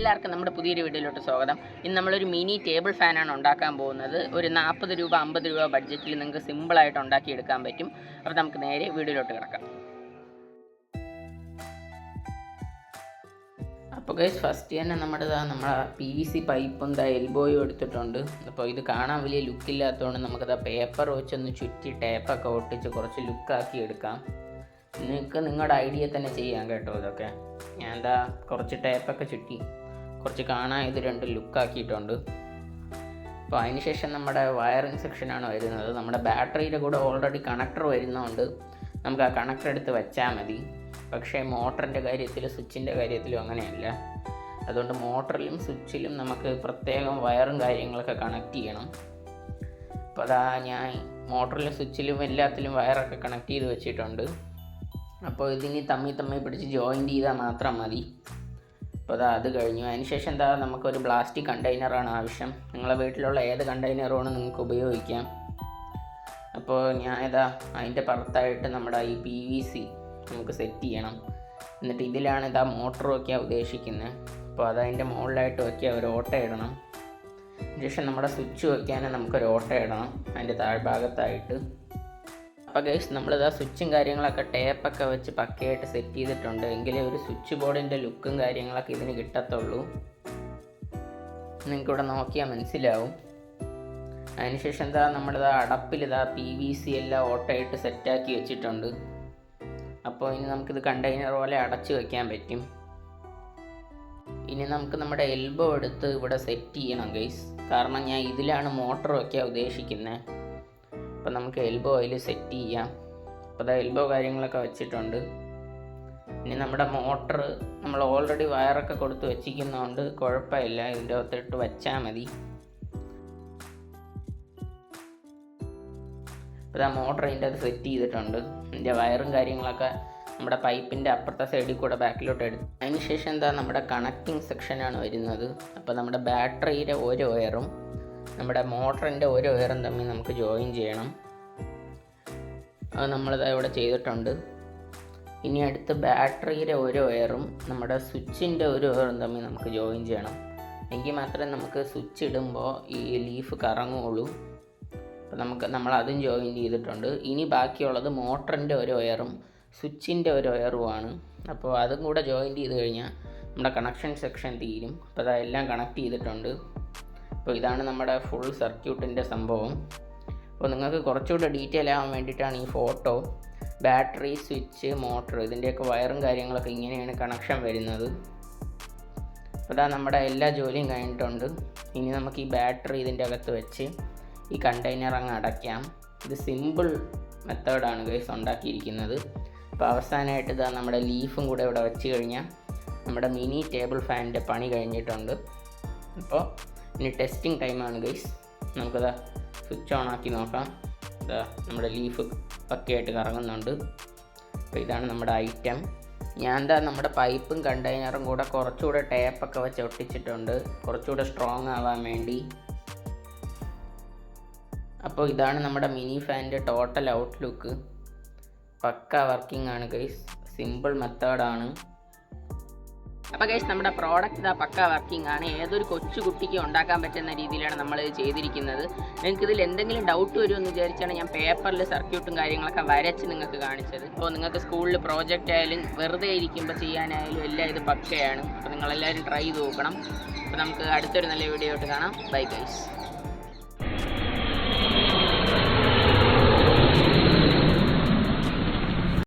എല്ലാവർക്കും നമ്മുടെ പുതിയൊരു വീഡിയോയിലോട്ട് സ്വാഗതം. ഇന്ന് നമ്മളൊരു മിനി ടേബിൾ ഫാനാണ് ഉണ്ടാക്കാൻ പോകുന്നത്. ഒരു 40 രൂപ 50 രൂപ ബഡ്ജറ്റിൽ നിങ്ങൾക്ക് സിമ്പിളായിട്ട് ഉണ്ടാക്കിയെടുക്കാൻ പറ്റും. അപ്പോൾ നമുക്ക് നേരെ വീഡിയോയിലോട്ട് കിടക്കാം. അപ്പോൾ ഗൈസ്, ഫസ്റ്റ് തന്നെ നമ്മുടെ PVC പൈപ്പും എൽബോയും എടുത്തിട്ടുണ്ട്. അപ്പോൾ ഇത് കാണാൻ വലിയ ലുക്കില്ലാത്തതുകൊണ്ട് നമുക്കത് പേപ്പർ വെച്ചൊന്ന് ചുറ്റി ടേപ്പൊക്കെ ഒട്ടിച്ച് കുറച്ച് ലുക്കാക്കി എടുക്കാം. നിങ്ങൾക്ക് നിങ്ങളുടെ ഐഡിയ തന്നെ ചെയ്യാം കേട്ടോ. ഇതൊക്കെ ഞാൻ കുറച്ച് ടേപ്പൊക്കെ ചുറ്റി കുറച്ച് കാണാൻ ഇത് രണ്ടും ലുക്കാക്കിയിട്ടുണ്ട്. അപ്പോൾ അതിനുശേഷം നമ്മുടെ വയറിങ് സെക്ഷനാണ് വരുന്നത്. നമ്മുടെ ബാറ്ററിയുടെ കൂടെ ഓൾറെഡി കണക്ടർ വരുന്നതുകൊണ്ട് നമുക്ക് ആ കണക്ടർ എടുത്ത് വെച്ചാൽ മതി. പക്ഷേ മോട്ടറിൻ്റെ കാര്യത്തിൽ സ്വിച്ചിൻ്റെ കാര്യത്തിലും അങ്ങനെയല്ല. അതുകൊണ്ട് മോട്ടറിലും സ്വിച്ചിലും നമുക്ക് പ്രത്യേകം വയറും കാര്യങ്ങളൊക്കെ കണക്ട് ചെയ്യണം. അപ്പോൾ ഞാൻ മോട്ടറിലും സ്വിച്ചിലും എല്ലാത്തിലും വയറൊക്കെ കണക്ട് ചെയ്ത് വെച്ചിട്ടുണ്ട്. അപ്പോൾ ഇതിന് തമ്മി പിടിച്ച് ജോയിൻ്റ് ചെയ്താൽ മാത്രം മതി. അപ്പോൾ അത് കഴിഞ്ഞു. അതിനുശേഷം നമുക്കൊരു പ്ലാസ്റ്റിക് കണ്ടെയ്നറാണ് ആവശ്യം. നിങ്ങളുടെ വീട്ടിലുള്ള ഏത് കണ്ടെയ്നറുമാണ് നിങ്ങൾക്ക് ഉപയോഗിക്കാം. അപ്പോൾ ഞാൻ അതിൻ്റെ പുറത്തായിട്ട് നമ്മുടെ ഈ PVC നമുക്ക് സെറ്റ് ചെയ്യണം. എന്നിട്ട് ഇതിലാണ് മോട്ടർ വയ്ക്കാൻ ഉദ്ദേശിക്കുന്നത്. അപ്പോൾ അതിൻ്റെ മുകളിലായിട്ട് വയ്ക്കുക, ഒരു ഓട്ട ഇടണം. അതിനുശേഷം നമ്മുടെ സ്വിച്ച് വയ്ക്കാൻ നമുക്കൊരു ഓട്ട ഇടണം അതിൻ്റെ താഴ്ഭാഗത്തായിട്ട്. അപ്പോൾ ഗൈസ്, സ്വിച്ചും കാര്യങ്ങളൊക്കെ ടേപ്പൊക്കെ വെച്ച് പക്കയായിട്ട് സെറ്റ് ചെയ്തിട്ടുണ്ട്. എങ്കിലേ ഒരു സ്വിച്ച് ബോർഡിൻ്റെ ലുക്കും കാര്യങ്ങളൊക്കെ ഇതിന് കിട്ടത്തുള്ളൂ. നിങ്ങൾക്കിവിടെ നോക്കിയാൽ മനസ്സിലാവും. അതിനുശേഷം അടപ്പിൽ PVC എല്ലാം ഓട്ടയിട്ട് സെറ്റാക്കി വെച്ചിട്ടുണ്ട്. അപ്പോൾ ഇനി നമുക്കിത് കണ്ടെയ്നർ പോലെ അടച്ച് വയ്ക്കാൻ പറ്റും. ഇനി നമുക്ക് നമ്മുടെ എൽബോ എടുത്ത് ഇവിടെ സെറ്റ് ചെയ്യണം ഗൈസ്. കാരണം ഞാൻ ഇതിലാണ് മോട്ടർ വയ്ക്കാൻ ഉദ്ദേശിക്കുന്നത്. അപ്പോൾ നമുക്ക് എൽബോ അതിൽ സെറ്റ് ചെയ്യാം. അപ്പോൾ എൽബോ കാര്യങ്ങളൊക്കെ വെച്ചിട്ടുണ്ട്. ഇനി നമ്മുടെ മോട്ടർ നമ്മൾ ഓൾറെഡി വയറൊക്കെ കൊടുത്ത് വെച്ചിരിക്കുന്നതുകൊണ്ട് കുഴപ്പമില്ല, ഇതിൻ്റെ അകത്തിട്ട് വെച്ചാൽ മതി. അപ്പോൾ മോട്ടർ ഇതിൻ്റെ അത് സെറ്റ് ചെയ്തിട്ടുണ്ട്. ഇതിൻ്റെ വയറും കാര്യങ്ങളൊക്കെ നമ്മുടെ പൈപ്പിൻ്റെ അപ്പുറത്തെ സൈഡിൽ കൂടെ ബാക്കിലോട്ട് എടുത്തു. അതിനുശേഷം നമ്മുടെ കണക്റ്റിംഗ് സെക്ഷനാണ് വരുന്നത്. അപ്പോൾ നമ്മുടെ ബാറ്ററിയുടെ ഒരു വയറും നമ്മുടെ മോട്ടറിൻ്റെ ഒരു വയറും തമ്മിൽ നമുക്ക് ജോയിൻ ചെയ്യണം. അത് ഇവിടെ ചെയ്തിട്ടുണ്ട്. ഇനി അടുത്ത് ബാറ്ററിയുടെ ഒരു വയറും നമ്മുടെ സ്വിച്ചിൻ്റെ ഒരു വയറും തമ്മിൽ നമുക്ക് ജോയിൻ ചെയ്യണം. എങ്കിൽ മാത്രമേ നമുക്ക് സ്വിച്ച് ഇടുമ്പോൾ ഈ ലീഫ് കറങ്ങുകയുള്ളൂ. അപ്പോൾ നമ്മൾ അതും ജോയിൻ ചെയ്തിട്ടുണ്ട്. ഇനി ബാക്കിയുള്ളത് മോട്ടറിൻ്റെ ഒരു വയറും സ്വിച്ചിൻ്റെ ഒരു വയറുമാണ്. അപ്പോൾ അതും കൂടെ ജോയിൻ ചെയ്ത് കഴിഞ്ഞാൽ നമ്മുടെ കണക്ഷൻ സെക്ഷൻ തീരും. അപ്പോൾ അതെല്ലാം കണക്ട് ചെയ്തിട്ടുണ്ട്. അപ്പോൾ ഇതാണ് നമ്മുടെ ഫുൾ സർക്യൂട്ടിൻ്റെ സംഭവം. അപ്പോൾ നിങ്ങൾക്ക് കുറച്ചുകൂടെ ഡീറ്റെയിൽ ആവാൻ വേണ്ടിയിട്ടാണ് ഈ ഫോട്ടോ. ബാറ്ററി, സ്വിച്ച്, മോട്ടർ ഇതിൻ്റെയൊക്കെ വയറും കാര്യങ്ങളൊക്കെ ഇങ്ങനെയാണ് കണക്ഷൻ വരുന്നത്. അപ്പോൾ നമ്മുടെ എല്ലാ ജോലിയും കഴിഞ്ഞിട്ടുണ്ട്. ഇനി നമുക്ക് ഈ ബാറ്ററി ഇതിൻ്റെ അകത്ത് വെച്ച് ഈ കണ്ടെയ്നർ അങ്ങ് അടയ്ക്കാം. ഇത് സിമ്പിൾ മെത്തേഡാണ് ഗൈസ് ഉണ്ടാക്കിയിരിക്കുന്നത്. അപ്പോൾ അവസാനമായിട്ട് നമ്മുടെ ലീഫും കൂടെ ഇവിടെ വെച്ച് കഴിഞ്ഞാൽ നമ്മുടെ മിനി ടേബിൾ ഫാനിൻ്റെ പണി കഴിഞ്ഞിട്ടുണ്ട്. അപ്പോൾ ഇനി ടെസ്റ്റിംഗ് ടൈമാണ് ഗൈസ്. നമുക്കത് സ്വിച്ച് ഓൺ ആക്കി നോക്കാം. നമ്മുടെ ലീഫ് പക്കയായിട്ട് കറങ്ങുന്നുണ്ട്. അപ്പോൾ ഇതാണ് നമ്മുടെ ഐറ്റം. ഞാൻ നമ്മുടെ പൈപ്പും കണ്ടെയ്നറും കൂടെ കുറച്ചുകൂടെ ടേപ്പൊക്കെ വെച്ച് ഒട്ടിച്ചിട്ടുണ്ട്, കുറച്ചുകൂടെ സ്ട്രോങ് ആവാൻ വേണ്ടി. അപ്പോൾ ഇതാണ് നമ്മുടെ മിനി ഫാനിൻ്റെ ടോട്ടൽ ഔട്ട്ലുക്ക്. പക്ക വർക്കിംഗ് ആണ് ഗൈസ്. സിമ്പിൾ മെത്തേഡാണ്. അപ്പോൾ ഗൈസ്, നമ്മുടെ പ്രോഡക്റ്റ് പക്ക വർക്കിംഗ് ആണ്. ഏതൊരു കൊച്ചു കുട്ടിക്ക് ഉണ്ടാക്കാൻ പറ്റുന്ന രീതിയിലാണ് നമ്മൾ ചെയ്തിരിക്കുന്നത്. നിങ്ങൾക്ക് ഇതിൽ എന്തെങ്കിലും ഡൗട്ട് വരുമെന്ന് വിചാരിച്ചാണ് ഞാൻ പേപ്പറിൽ സർക്യൂട്ടും കാര്യങ്ങളൊക്കെ വരച്ച് നിങ്ങൾക്ക് കാണിച്ചത്. അപ്പോൾ നിങ്ങൾക്ക് സ്കൂളിൽ പ്രോജക്റ്റ് ആയാലും വെറുതെ ഇരിക്കുമ്പോൾ ചെയ്യാനായാലും എല്ലാം ഇത് പക്കയാണ്. അപ്പോൾ നിങ്ങളെല്ലാവരും ട്രൈ ചെയ്ത് നോക്കണം. അപ്പോൾ നമുക്ക് അടുത്തൊരു നല്ല വീഡിയോ ആയിട്ട് കാണാം. Bye guys.